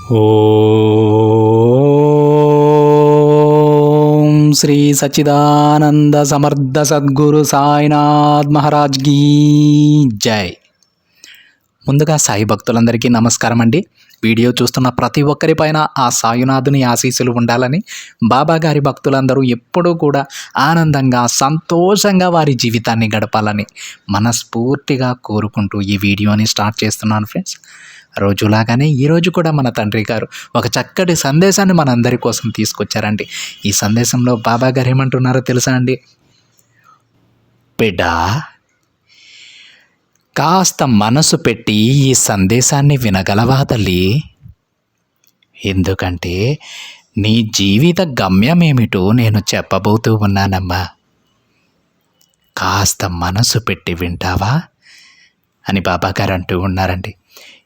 ఓం శ్రీ సచ్చిదానంద సమర్థ సద్గురు సాయినాథ్ మహారాజ్ కీ జై. ముందుగా సాయి భక్తులందరికీ నమస్కారం అండి. వీడియో చూస్తున్న ప్రతి ఒక్కరిపైన ఆ సాయినాథుని ఆశీస్సులు ఉండాలని, బాబా గారి భక్తులందరూ ఎప్పుడూ కూడా ఆనందంగా సంతోషంగా వారి జీవితాన్ని గడపాలని మనస్ఫూర్తిగా కోరుకుంటూ ఈ వీడియోని స్టార్ట్ చేస్తున్నాను ఫ్రెండ్స్. రోజులాగానే ఈరోజు కూడా మన తండ్రి గారు ఒక చక్కటి సందేశాన్ని మనందరి కోసం తీసుకొచ్చారండి. ఈ సందేశంలో బాబా గారు ఏమంటున్నారో తెలుసా అండి? బిడ్డా, కాస్త మనసు పెట్టి ఈ సందేశాన్ని వినగలవా తల్లి? ఎందుకంటే నీ జీవిత గమ్యమేమిటో నేను చెప్పబోతూ ఉన్నానమ్మా. కాస్త మనసు పెట్టి వింటావా అని బాబాగారు అంటూ ఉన్నారండి.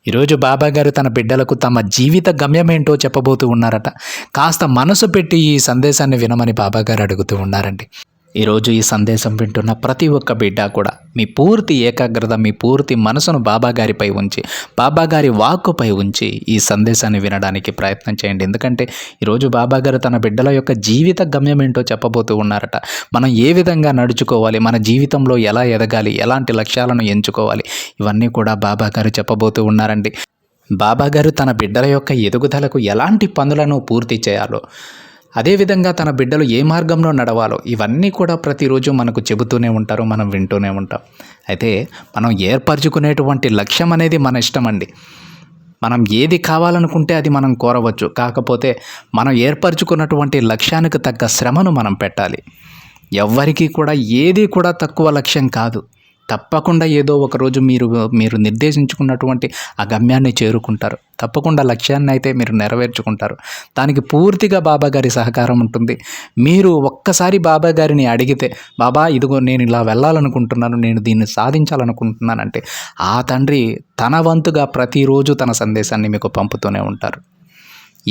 ఈరోజు బాబాగారు తన బిడ్డలకు తమ జీవిత గమ్యమేంటో చెప్పబోతూ ఉన్నారట. కాస్త మనసు పెట్టి ఈ సందేశాన్ని వినమని బాబాగారు అడుగుతూ ఉన్నారండి. ఈరోజు ఈ సందేశం వింటున్న ప్రతి ఒక్క బిడ్డ కూడా మీ పూర్తి ఏకాగ్రత, మీ పూర్తి మనసును బాబాగారిపై ఉంచి, బాబాగారి వాక్కుపై ఉంచి ఈ సందేశాన్ని వినడానికి ప్రయత్నం చేయండి. ఎందుకంటే ఈరోజు బాబాగారు తన బిడ్డల యొక్క జీవిత గమ్యం ఏంటో చెప్పబోతూ ఉన్నారట. మనం ఏ విధంగా నడుచుకోవాలి, మన జీవితంలో ఎలా ఎదగాలి, ఎలాంటి లక్ష్యాలను ఎంచుకోవాలి, ఇవన్నీ కూడా బాబాగారు చెప్పబోతూ ఉన్నారండి. బాబాగారు తన బిడ్డల యొక్క ఎదుగుదలకు ఎలాంటి పనులను పూర్తి చేయాలో, అదేవిధంగా తన బిడ్డలు ఏ మార్గంలో నడవాలో ఇవన్నీ కూడా ప్రతిరోజు మనకు చెబుతూనే ఉంటారు, మనం వింటూనే ఉంటాం. అయితే మనం ఏర్పరచుకునేటువంటి లక్ష్యం అనేది మన ఇష్టం అండి. మనం ఏది కావాలనుకుంటే అది మనం కోరవచ్చు. కాకపోతే మనం ఏర్పరచుకున్నటువంటి లక్ష్యానికి తగ్గ శ్రమను మనం పెట్టాలి. ఎవ్వరికీ కూడా ఏది కూడా తక్కువ లక్ష్యం కాదు. తప్పకుండా ఏదో ఒకరోజు మీరు నిర్దేశించుకున్నటువంటి ఆ గమ్యాన్ని చేరుకుంటారు. తప్పకుండా లక్ష్యాన్ని అయితే మీరు నెరవేర్చుకుంటారు. దానికి పూర్తిగా బాబాగారి సహకారం ఉంటుంది. మీరు ఒక్కసారి బాబాగారిని అడిగితే, బాబా ఇదిగో నేను ఇలా వెళ్ళాలనుకుంటున్నాను, నేను దీన్ని సాధించాలనుకుంటున్నానంటే ఆ తండ్రి తన వంతుగా ప్రతిరోజు తన సందేశాన్ని మీకు పంపుతూనే ఉంటారు.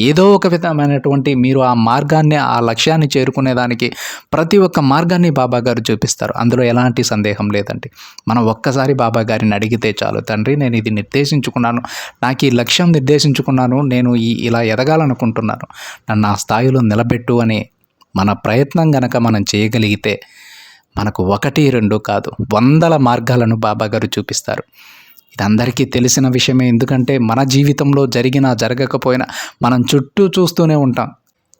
ఏదో ఒక విధమైనటువంటి మీరు ఆ మార్గాన్ని, ఆ లక్ష్యాన్ని చేరుకునేదానికి ప్రతి ఒక్క మార్గాన్ని బాబాగారు చూపిస్తారు. అందులో ఎలాంటి సందేహం లేదండి. మనం ఒక్కసారి బాబాగారిని అడిగితే చాలు, తండ్రి నేను ఇది నిర్దేశించుకున్నాను, నాకు ఈ లక్ష్యం నిర్దేశించుకున్నాను, నేను ఇలా ఎదగాలనుకుంటున్నాను, నన్ను ఆ స్థాయిలో నిలబెట్టు అని మన ప్రయత్నం గనక మనం చేయగలిగితే మనకు 1, 2 కాదు 100 మార్గాలను బాబాగారు చూపిస్తారు. ఇది అందరికీ తెలిసిన విషయమే. ఎందుకంటే మన జీవితంలో జరిగినా జరగకపోయినా మనం చుట్టూ చూస్తూనే ఉంటాం.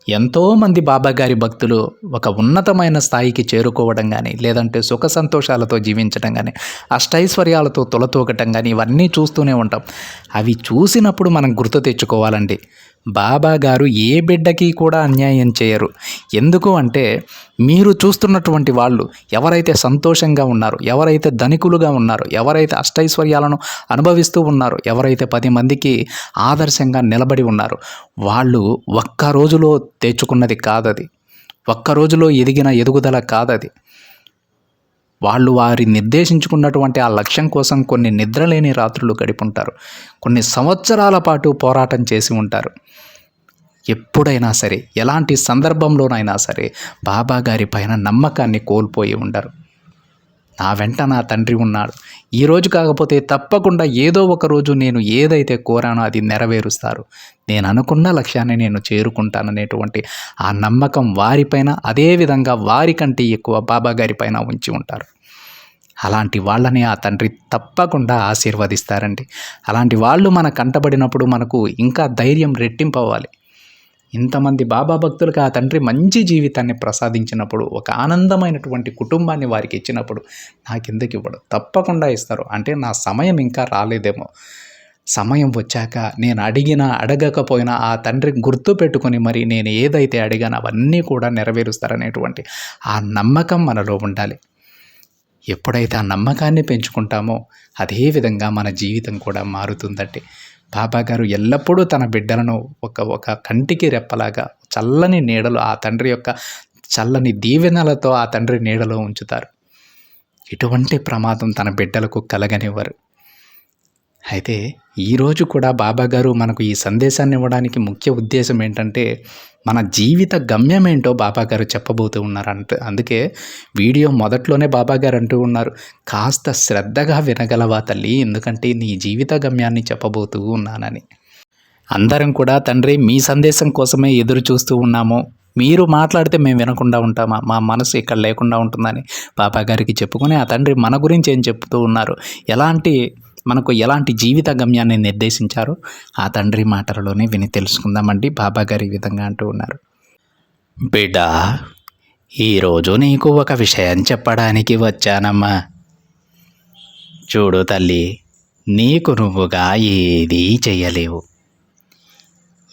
ఎంతోమంది బాబాగారి భక్తులు ఒక ఉన్నతమైన స్థాయికి చేరుకోవడం కానీ, లేదంటే సుఖ సంతోషాలతో జీవించడం కానీ, అష్టైశ్వర్యాలతో తులతూగటం కానీ ఇవన్నీ చూస్తూనే ఉంటాం. అవి చూసినప్పుడు మనం గుర్తు తెచ్చుకోవాలండి, బాబాగారు ఏ బిడ్డకి కూడా అన్యాయం చేయరు. ఎందుకు అంటే మీరు చూస్తున్నటువంటి వాళ్ళు ఎవరైతే సంతోషంగా ఉన్నారో, ఎవరైతే ధనికులుగా ఉన్నారో, ఎవరైతే అష్టైశ్వర్యాలను అనుభవిస్తూ ఉన్నారో, ఎవరైతే 10 మందికి ఆదర్శంగా నిలబడి ఉన్నారో వాళ్ళు ఒక్క రోజులో తెచ్చుకున్నది కాదది. ఒక్క రోజులో ఎదిగిన ఎదుగుదల కాదది. వాళ్ళు వారి నిర్దేశించుకున్నటువంటి ఆ లక్ష్యం కోసం కొన్ని నిద్రలేని రాత్రులు గడిపుంటారు. కొన్ని సంవత్సరాల పాటు పోరాటం చేసి ఉంటారు. ఎప్పుడైనా సరే, ఎలాంటి సందర్భంలోనైనా సరే బాబాగారి పైన నమ్మకాన్ని కోల్పోయి ఉండరు. నా వెంట నా తండ్రి ఉన్నాడు, ఈరోజు కాకపోతే తప్పకుండా ఏదో ఒక రోజు నేను ఏదైతే కోరానో అది నెరవేరుస్తారు, నేను అనుకున్న లక్ష్యాన్ని నేను చేరుకుంటాననేటువంటి ఆ నమ్మకం వారిపైన, అదేవిధంగా వారికంటే ఎక్కువ బాబాగారి పైన ఉంచి ఉంటారు. అలాంటి వాళ్ళని ఆ తండ్రి తప్పకుండా ఆశీర్వదిస్తారండి. అలాంటి వాళ్ళు మన కంటబడినప్పుడు మనకు ఇంకా ధైర్యం రెట్టింపవ్వాలి. ఇంతమంది బాబా భక్తులకు ఆ తండ్రి మంచి జీవితాన్ని ప్రసాదించినప్పుడు, ఒక ఆనందమైనటువంటి కుటుంబాన్ని వారికి ఇచ్చినప్పుడు నాకెందుకు ఇవ్వడు? తప్పకుండా ఇస్తారు. అంటే నా సమయం ఇంకా రాలేదేమో, సమయం వచ్చాక నేను అడిగినా అడగకపోయినా ఆ తండ్రి గుర్తు పెట్టుకొని మరి నేను ఏదైతే అడిగానో అవన్నీ కూడా నెరవేరుస్తారనేటువంటి ఆ నమ్మకం మనలో ఉండాలి. ఎప్పుడైతే ఆ నమ్మకాన్ని పెంచుకుంటామో అదేవిధంగా మన జీవితం కూడా మారుతుందండి. బాబాగారు ఎల్లప్పుడూ తన బిడ్డలను ఒక కంటికి రెప్పలాగా చల్లని నీడలో, ఆ తండ్రి యొక్క చల్లని దీవెనలతో ఆ తండ్రి నీడలో ఉంచుతారు. ఎటువంటి ప్రమాదం తన బిడ్డలకు కలగనివ్వరు. అయితే ఈరోజు కూడా బాబాగారు మనకు ఈ సందేశాన్ని ఇవ్వడానికి ముఖ్య ఉద్దేశం ఏంటంటే, మన జీవిత గమ్యం ఏంటో బాబాగారు చెప్పబోతూ ఉన్నారు. అందుకే వీడియో మొదట్లోనే బాబాగారు అంటూ ఉన్నారు, కాస్త శ్రద్ధగా వినగలవా తల్లి, ఎందుకంటే నీ జీవిత గమ్యాన్ని చెప్పబోతూ ఉన్నానని. అందరం కూడా తండ్రి మీ సందేశం కోసమే ఎదురు చూస్తూ ఉన్నాము. మీరు మాట్లాడితే మేము వినకుండా ఉంటామా? మా మనసు ఇక్కడ లేకుండా ఉంటుందని బాబా గారికి చెప్పుకొని ఆ తండ్రి మన గురించి ఏం చెప్తూ ఉన్నారు, మనకు ఎలాంటి జీవిత గమ్యాన్ని నిర్దేశించారో ఆ తండ్రి మాటలలోనే విని తెలుసుకుందామండి. బాబా గారు ఈ విధంగా అంటూ ఉన్నారు. బిడ్డ, ఈరోజు నీకు ఒక విషయం చెప్పడానికి వచ్చానమ్మా. చూడు తల్లి, నీకు నువ్వుగా ఏదీ చెయ్యలేవు.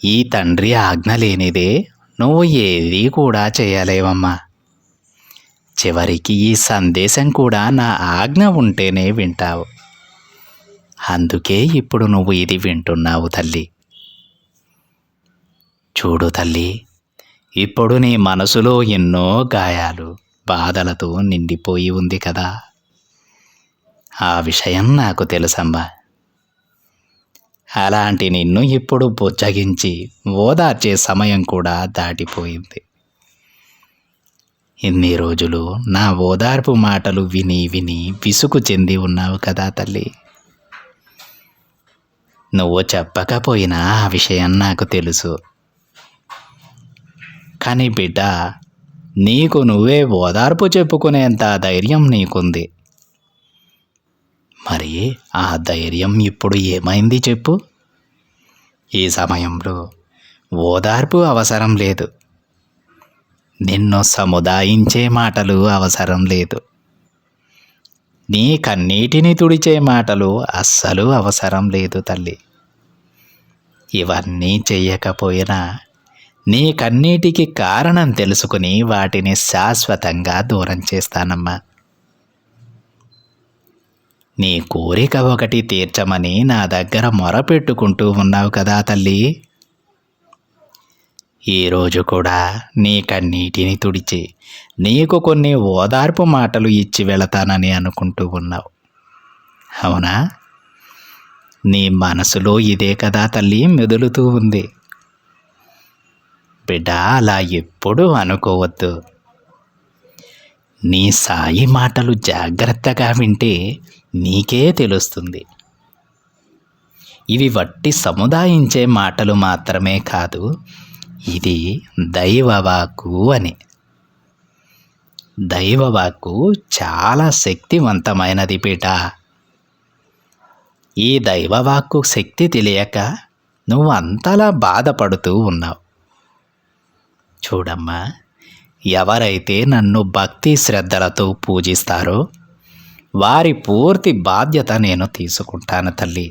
ఈ తండ్రి ఆజ్ఞ లేనిదే నువ్వు ఏదీ కూడా చేయలేవమ్మా. చివరికి ఈ సందేశం కూడా నా ఆజ్ఞ ఉంటేనే వింటావు. అందుకే ఇప్పుడు నువ్వు ఇది వింటున్నావు తల్లి. చూడు తల్లి, ఇప్పుడు నీ మనసులో ఎన్నో గాయాలు, బాధలతో నిండిపోయి ఉంది కదా. ఆ విషయం నాకు తెలుసమ్మా. అలాంటి నిన్ను ఇప్పుడు బుజ్జగించి ఓదార్చే సమయం కూడా దాటిపోయింది. ఇన్ని రోజులు నా ఓదార్పు మాటలు విని విని విసుగు చెంది ఉన్నావు కదా తల్లి. నువ్వు చెప్పకపోయినా ఆ విషయం నాకు తెలుసు. కానీ బిడ్డ, నీకు నువ్వే ఓదార్పు చెప్పుకునేంత ధైర్యం నీకుంది. మరి ఆ ధైర్యం ఇప్పుడు ఏమైంది చెప్పు? ఈ సమయంలో ఓదార్పు అవసరం లేదు, నిన్ను సముదాయించే మాటలు అవసరం లేదు, నీ కన్నీటిని తుడిచే మాటలు అస్సలు అవసరం లేదు తల్లి. ఇవన్నీ చెయ్యకపోయినా నీ కన్నీటికి కారణం తెలుసుకుని వాటిని శాశ్వతంగా దూరం చేస్తానమ్మా. నీ కోరిక ఒకటి తీర్చమని నా దగ్గర మొరపెట్టుకుంటూ ఉన్నావు కదా తల్లి. ఈరోజు కూడా నీ కన్నీటిని తుడిచి నీకు కొన్ని ఓదార్పు మాటలు ఇచ్చి వెళతానని అనుకుంటూ ఉన్నావు, అవునా? నీ మనసులో ఇదే కదా తల్లి మెదులుతూ ఉంది. బిడ్డ, అలా ఎప్పుడూ అనుకోవద్దు. నీ సాయి మాటలు జాగ్రత్తగా వింటే నీకే తెలుస్తుంది. ఇవి వట్టి సముదాయించే మాటలు మాత్రమే కాదు, ఇది దైవవాక్కు అని. దైవవాక్కు చాలా శక్తివంతమైనది బిడ్డ. ఈ దైవవాక్కు శక్తి తెలియక నువ్వు అంతలా బాధపడుతూ ఉన్నావు. చూడమ్మా, ఎవరైతే నన్ను భక్తి శ్రద్ధలతో పూజిస్తారో వారి పూర్తి బాధ్యత నేను తీసుకుంటాను తల్లి.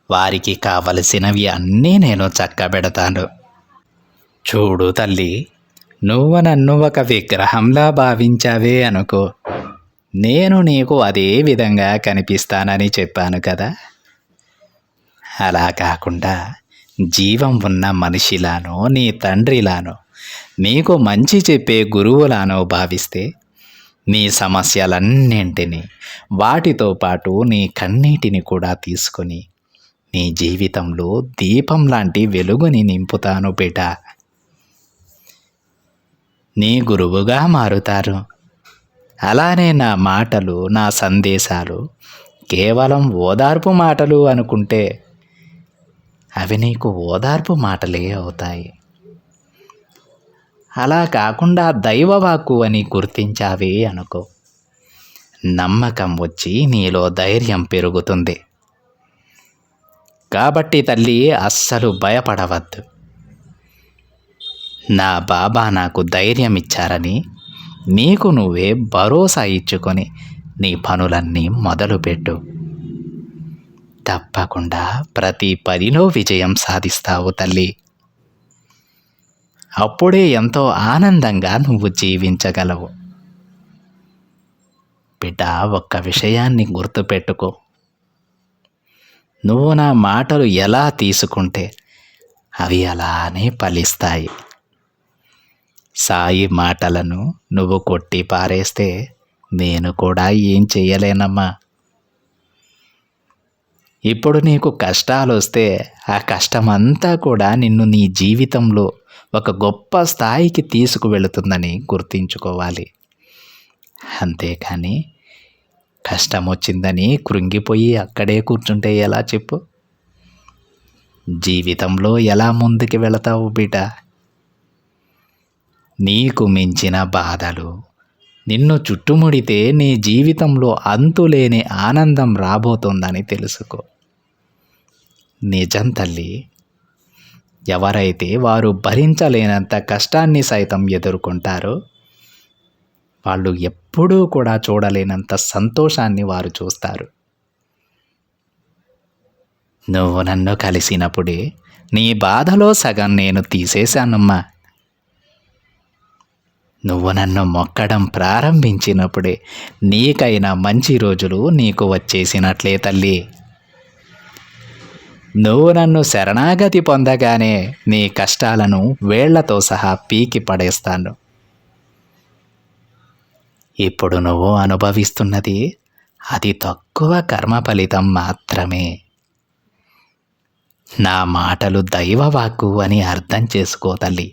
వారికి కావలసినవి అన్నీ నేను చక్కబెడతాను. చూడు తల్లి, నువ్వు నన్ను ఒక విగ్రహంలా భావించావే అనుకో, నేను నీకు అదే విధంగా కనిపిస్తానని చెప్పాను కదా. అలా కాకుండా జీవం ఉన్న మనిషిలానో నీ తండ్రిలానో నీకు మంచి చెప్పే గురువులానో భావిస్తే నీ సమస్యలన్నింటినీ వాటితో పాటు నీ కన్నీటిని కూడా తీసుకొని నీ జీవితంలో దీపం లాంటి వెలుగుని నింపుతాను బిడ్డ. నీ గురువుగా మారుతారు. అలానే నా మాటలు, నా సందేశాలు కేవలం ఓదార్పు మాటలు అనుకుంటే అవి నీకు ఓదార్పు మాటలే అవుతాయి. అలా కాకుండా దైవవాక్కు అని గుర్తించావే అనుకో, నమ్మకం వచ్చి నీలో ధైర్యం పెరుగుతుంది. కాబట్టి తల్లి, అస్సలు భయపడవద్దు. నా బాబా నాకు ధైర్యం ఇచ్చారని నీకు నువ్వే భరోసా ఇచ్చుకొని నీ పనులన్నీ మొదలుపెట్టు. తప్పకుండా ప్రతి పనిలో విజయం సాధిస్తావు తల్లి. అప్పుడే ఎంతో ఆనందంగా నువ్వు జీవించగలవు. బిడ్డ, ఒక్క విషయాన్ని గుర్తుపెట్టుకో. నువ్వు నా మాటలు ఎలా తీసుకుంటే అవి అలానే ఫలిస్తాయి. సాయి మాటలను నువ్వు కొట్టి పారేస్తే నేను కూడా ఏం చెయ్యలేనమ్మా. ఇప్పుడు నీకు కష్టాలు వస్తే ఆ కష్టమంతా కూడా నిన్ను నీ జీవితంలో ఒక గొప్ప స్థాయికి తీసుకువెళుతుందని గుర్తించుకోవాలి. అంతేకాని కష్టం వచ్చిందని కృంగిపోయి అక్కడే కూర్చుంటే ఎలా చెప్పు? జీవితంలో ఎలా ముందుకు వెళతావు బిడ్డ? నీకు మించిన బాధలు నిన్ను చుట్టుముడితే నీ జీవితంలో అంతులేని ఆనందం రాబోతోందని తెలుసుకో. నిజం తల్లి. ఎవరైతే వారు భరించలేనంత కష్టాన్ని సైతం ఎదుర్కొంటారో వాళ్ళు ఎప్పుడూ కూడా చూడలేనంత సంతోషాన్ని వారు చూస్తారు. నువ్వు నన్ను కలిసినప్పుడే నీ బాధలో సగం నేను తీసేశానమ్మా. నువ్వు నన్ను మొక్కడం ప్రారంభించినప్పుడే నీకైనా మంచి రోజులు నీకు వచ్చేసినట్లే తల్లి. నువ్వు నన్ను శరణాగతి పొందగానే నీ కష్టాలను వేళ్లతో సహా పీకి పడేస్తాను. ఇప్పుడు నువ్వు అనుభవిస్తున్నది అతి తక్కువ కర్మ ఫలితం మాత్రమే. నా మాటలు దైవవాక్కు అని అర్థం చేసుకో తల్లి.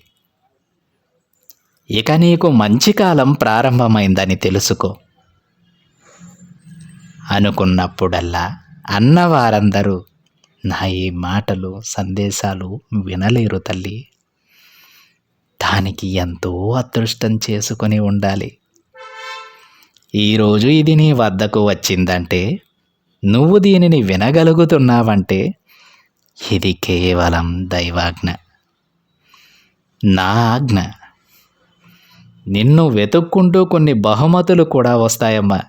ఇక నీకు మంచి కాలం ప్రారంభమైందని తెలుసుకో. అనుకున్నప్పుడల్లా అన్నవారందరూ నా ఈ మాటలు సందేశాలు వినలేరు తల్లి. దానికి ఎంతో అదృష్టం చేసుకొని ఉండాలి. ఈరోజు ఇది నీ వద్దకు వచ్చిందంటే, నువ్వు దీనిని వినగలుగుతున్నావంటే ఇది కేవలం దైవాజ్ఞ, నా ఆజ్ఞ. నిన్ను వెతుక్కుంటూ కొన్ని బహుమతులు కూడా వస్తాయమ్మా.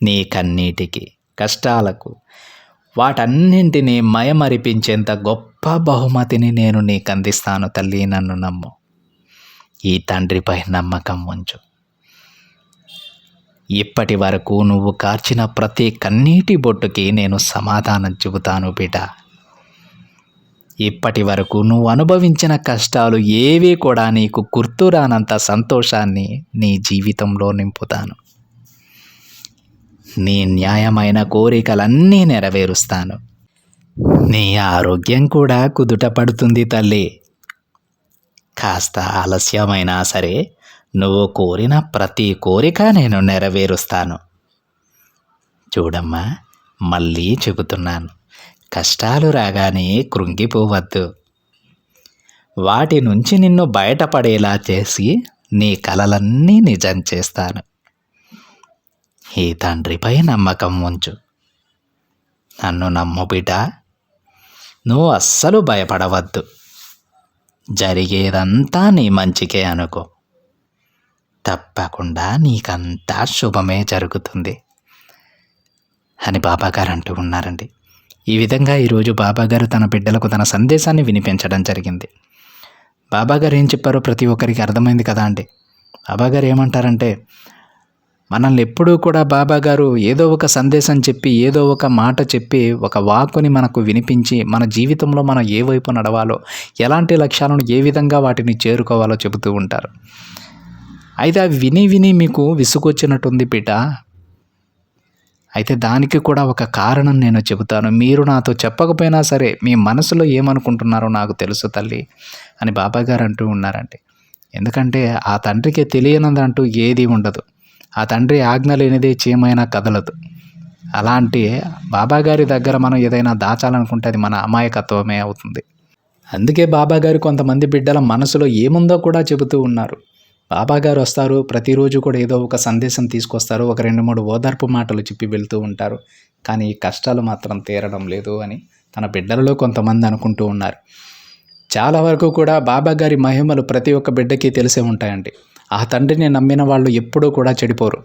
నీ కన్నీటికి కష్టాలకు వాటన్నింటినీ మయమరిపించేంత గొప్ప బహుమతిని నేను నీకు అందిస్తాను తల్లి. నన్ను నమ్ము. ఈ తండ్రిపై నమ్మకం ఉంచు. ఇప్పటి వరకు నువ్వు కార్చిన ప్రతి కన్నీటి బొట్టుకి నేను సమాధానం చెబుతాను బిడ్డ. ఇప్పటి వరకు నువ్వు అనుభవించిన కష్టాలు ఏవి కూడా నీకు గుర్తురానంత సంతోషాన్ని నీ జీవితంలో నింపుతాను. నీ న్యాయమైన కోరికలన్నీ నెరవేరుస్తాను. నీ ఆరోగ్యం కూడా కుదుట పడుతుంది తల్లి. కాస్త ఆలస్యమైనా సరే నువ్వు కోరిన ప్రతి కోరిక నేను నెరవేరుస్తాను. చూడమ్మా, మళ్ళీ చెబుతున్నాను, కష్టాలు రాగానే కృంగిపోవద్దు. వాటి నుంచి నిన్ను బయటపడేలా చేసి నీ కలలన్నీ నిజం చేస్తాను. ఈ తండ్రిపై నమ్మకం ఉంచు. నన్ను నమ్ము బిడ్డ. నువ్వు అస్సలు భయపడవద్దు. జరిగేదంతా నీ మంచికే అనుకో. తప్పకుండా నీకంతా శుభమే జరుగుతుంది అని బాబాగారు అంటూ ఉన్నారండి. ఈ విధంగా ఈరోజు బాబాగారు తన బిడ్డలకు తన సందేశాన్ని వినిపించడం జరిగింది. బాబాగారు ఏం చెప్పారో ప్రతి ఒక్కరికి అర్థమైంది కదా అండి. బాబాగారు ఏమంటారంటే, మనల్ని ఎప్పుడూ కూడా బాబాగారు ఏదో ఒక సందేశం చెప్పి, ఏదో ఒక మాట చెప్పి, ఒక వాక్కుని మనకు వినిపించి, మన జీవితంలో మనం ఏ వైపు నడవాలో, ఎలాంటి లక్ష్యాలను ఏ విధంగా వాటిని చేరుకోవాలో చెబుతూ ఉంటారు. అయితే అవి విని విని మీకు విసుగొచ్చినట్టుంది బిడ్డ. అయితే దానికి కూడా ఒక కారణం నేను చెబుతాను. మీరు నాతో చెప్పకపోయినా సరే మీ మనసులో ఏమనుకుంటున్నారో నాకు తెలుసు తల్లి అని బాబాగారు అంటూ ఉన్నారండి. ఎందుకంటే ఆ తండ్రికి తెలియనిదంటూ ఏది ఉండదు. ఆ తండ్రి ఆజ్ఞ లేనిదే చీమైనా కదలదు. అలాంటి బాబాగారి దగ్గర మనం ఏదైనా దాచాలనుకుంటే అది మన అమాయకత్వమే అవుతుంది. అందుకే బాబాగారు కొంతమంది బిడ్డల మనసులో ఏముందో కూడా చెబుతూ ఉన్నారు. బాబాగారు వస్తారు, ప్రతిరోజు కూడా ఏదో ఒక సందేశం తీసుకొస్తారు, ఒక 2-3 ఓదార్పు మాటలు చెప్పి వెళ్తూ ఉంటారు. కానీ ఈ కష్టాలు మాత్రం తీరడం లేదు అని తన బిడ్డలలో కొంతమంది అనుకుంటూ ఉన్నారు. చాలా వరకు కూడా బాబాగారి మహిమలు ప్రతి ఒక్క బిడ్డకి తెలిసే ఉంటాయండి. ఆ తండ్రిని నమ్మిన వాళ్ళు ఎప్పుడూ కూడా చెడిపోరు.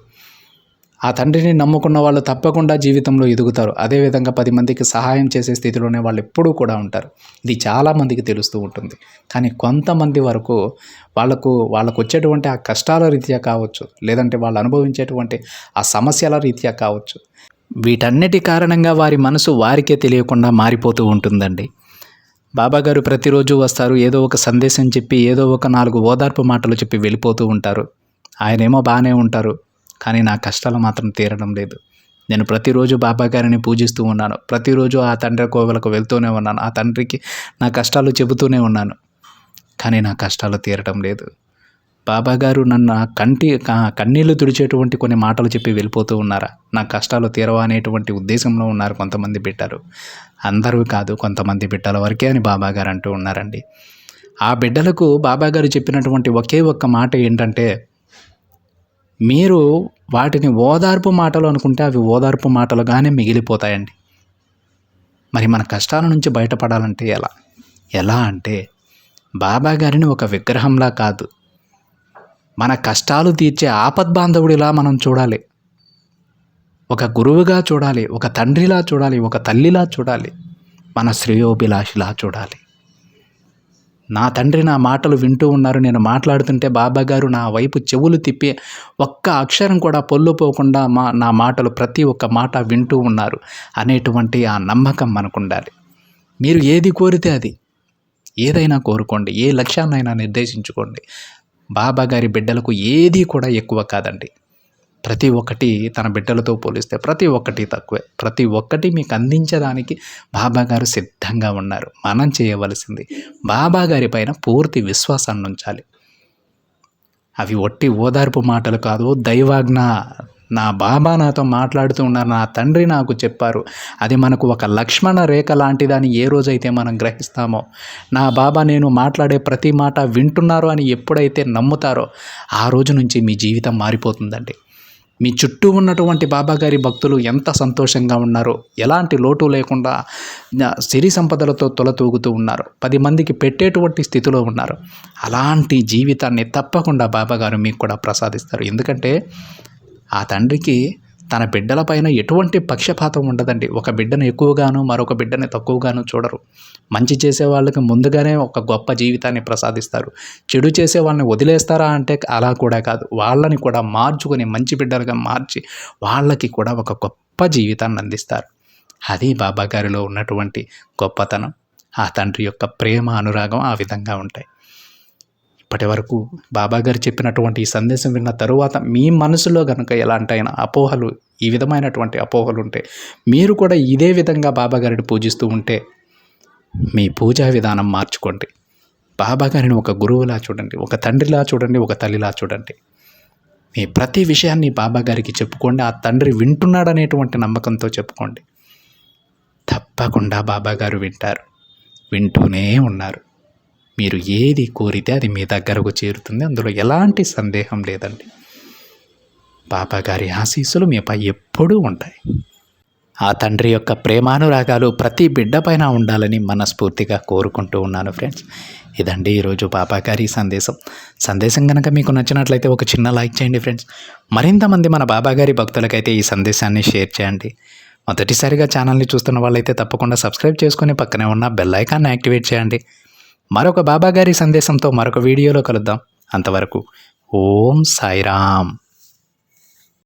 ఆ తండ్రిని నమ్ముకున్న వాళ్ళు తప్పకుండా జీవితంలో ఎదుగుతారు. అదేవిధంగా 10 మందికి సహాయం చేసే స్థితిలోనే వాళ్ళు ఎప్పుడూ కూడా ఉంటారు. ఇది చాలామందికి తెలుస్తూ ఉంటుంది. కానీ కొంతమంది వరకు వాళ్ళకు వచ్చేటువంటి ఆ కష్టాల రీత్యా కావచ్చు, లేదంటే వాళ్ళు అనుభవించేటువంటి ఆ సమస్యల రీత్యా కావచ్చు, వీటన్నిటి కారణంగా వారి మనసు వారికే తెలియకుండా మారిపోతూ ఉంటుందండి. బాబాగారు ప్రతిరోజు వస్తారు, ఏదో ఒక సందేశం చెప్పి, ఏదో ఒక 4 ఓదార్పు మాటలు చెప్పి వెళ్ళిపోతూ ఉంటారు. ఆయనేమో బాగానే ఉంటారు, కానీ నా కష్టాలు మాత్రం తీరడం లేదు. నేను ప్రతిరోజు బాబాగారిని పూజిస్తూ ఉన్నాను, ప్రతిరోజు ఆ తండ్రి కోవెలకు వెళ్తూనే ఉన్నాను, ఆ తండ్రికి నా కష్టాలు చెబుతూనే ఉన్నాను, కానీ నా కష్టాలు తీరడం లేదు. బాబాగారు నన్ను కన్నీళ్లు తుడిచేటువంటి కొన్ని మాటలు చెప్పి వెళ్ళిపోతూ ఉన్నారా? నా కష్టాలు తీరవా అనేటువంటి ఉద్దేశంలో ఉన్నారు కొంతమంది బిడ్డలు. అందరూ కాదు, కొంతమంది బిడ్డల వరకే అని బాబాగారు అంటూ ఉన్నారండి. ఆ బిడ్డలకు బాబాగారు చెప్పినటువంటి ఒకే ఒక్క మాట ఏంటంటే, మీరు వాటిని ఓదార్పు మాటలు అనుకుంటే అవి ఓదార్పు మాటలుగానే మిగిలిపోతాయండి. మరి మన కష్టాల నుంచి బయటపడాలంటే ఎలా అంటే బాబాగారిని ఒక విగ్రహంలా కాదు, మన కష్టాలు తీర్చే ఆపద్బాంధవుడిలా మనం చూడాలి. ఒక గురువుగా చూడాలి, ఒక తండ్రిలా చూడాలి, ఒక తల్లిలా చూడాలి, మన శ్రేయోభిలాషిలా చూడాలి. నా తండ్రి నా మాటలు వింటూ ఉన్నారు, నేను మాట్లాడుతుంటే బాబాగారు నా వైపు చెవులు తిప్పి ఒక్క అక్షరం కూడా పొల్లుపోకుండా నా మాటలు ప్రతి ఒక్క మాట వింటూ ఉన్నారు అనేటువంటి ఆ నమ్మకం మనకు ఉండాలి. మీరు ఏది కోరితే అది, ఏదైనా కోరుకోండి, ఏ లక్ష్యాన్నైనా నిర్దేశించుకోండి. బాబాగారి బిడ్డలకు ఏది కూడా ఎక్కువ కాదండి. ప్రతి ఒక్కటి తన బిడ్డలతో పోలిస్తే ప్రతి ఒక్కటి తక్కువే. ప్రతి ఒక్కటి మీకు అందించడానికి బాబాగారు సిద్ధంగా ఉన్నారు. మనం చేయవలసింది బాబాగారి పైన పూర్తి విశ్వాసాన్ని ఉంచాలి. అవి ఒట్టి ఓదార్పు మాటలు కాదు, దైవాజ్ఞ. నా బాబా నాతో మాట్లాడుతూ ఉన్నారు, నా తండ్రి నాకు చెప్పారు, అది మనకు ఒక లక్ష్మణ రేఖ లాంటిదని ఏ రోజైతే మనం గ్రహిస్తామో, నా బాబా నేను మాట్లాడే ప్రతి మాట వింటున్నారు అని ఎప్పుడైతే నమ్ముతారో ఆ రోజు నుంచి మీ జీవితం మారిపోతుందండి. మీ చుట్టూ ఉన్నటువంటి బాబాగారి భక్తులు ఎంత సంతోషంగా ఉన్నారో, ఎలాంటి లోటు లేకుండా సిరి సంపదలతో తొలతూగుతూ ఉన్నారు, 10 మందికి పెట్టేటువంటి స్థితిలో ఉన్నారు. అలాంటి జీవితాన్ని తప్పకుండా బాబాగారు మీకు కూడా ప్రసాదిస్తారు. ఎందుకంటే ఆ తండ్రికి తన బిడ్డలపైన ఎటువంటి పక్షపాతం ఉండదండి. ఒక బిడ్డను ఎక్కువగాను మరొక బిడ్డని తక్కువగాను చూడరు. మంచి చేసే వాళ్ళకి ముందుగానే ఒక గొప్ప జీవితాన్ని ప్రసాదిస్తారు. చెడు చేసే వాళ్ళని వదిలేస్తారా అంటే అలా కూడా కాదు. వాళ్ళని కూడా మార్చుకొని మంచి బిడ్డలుగా మార్చి వాళ్ళకి కూడా ఒక గొప్ప జీవితాన్ని అందిస్తారు. అది బాబాగారిలో ఉన్నటువంటి గొప్పతనం. ఆ తండ్రి యొక్క ప్రేమ, అనురాగం ఆ విధంగా ఉంటాయి. ఇప్పటి వరకు బాబాగారు చెప్పినటువంటి ఈ సందేశం విన్న తరువాత మీ మనసులో కనుక ఎలాంటైనా అపోహలు, ఈ విధమైనటువంటి అపోహలు ఉంటే, మీరు కూడా ఇదే విధంగా బాబాగారిని పూజిస్తూ ఉంటే మీ పూజా విధానం మార్చుకోండి. బాబాగారిని ఒక గురువులా చూడండి, ఒక తండ్రిలా చూడండి, ఒక తల్లిలా చూడండి. మీ ప్రతి విషయాన్ని బాబాగారికి చెప్పుకోండి. ఆ తండ్రి వింటున్నాడనేటువంటి నమ్మకంతో చెప్పుకోండి. తప్పకుండా బాబాగారు వింటారు, వింటూనే ఉన్నారు. మీరు ఏది కోరితే అది మీ దగ్గరకు చేరుతుంది. అందులో ఎలాంటి సందేహం లేదండి. బాబాగారి ఆశీస్సులు మీపై ఎప్పుడూ ఉంటాయి. ఆ తండ్రి యొక్క ప్రేమానురాగాలు ప్రతి బిడ్డ పైన ఉండాలని మనస్ఫూర్తిగా కోరుకుంటూ ఉన్నాను ఫ్రెండ్స్. ఇదండి ఈరోజు బాబాగారి సందేశం కనుక మీకు నచ్చినట్లయితే ఒక చిన్న లైక్ చేయండి ఫ్రెండ్స్. మరింత మంది మన బాబాగారి భక్తులకైతే ఈ సందేశాన్ని షేర్ చేయండి. మొదటిసారిగా ఛానల్ని చూస్తున్న వాళ్ళైతే తప్పకుండా సబ్స్క్రైబ్ చేసుకొని పక్కనే ఉన్న బెల్ ఐకాన్ని యాక్టివేట్ చేయండి. మరొక బాబాగారి సందేశంతో మరొక వీడియోలో కలుద్దాం. అంతవరకు ఓం సాయిరామ్.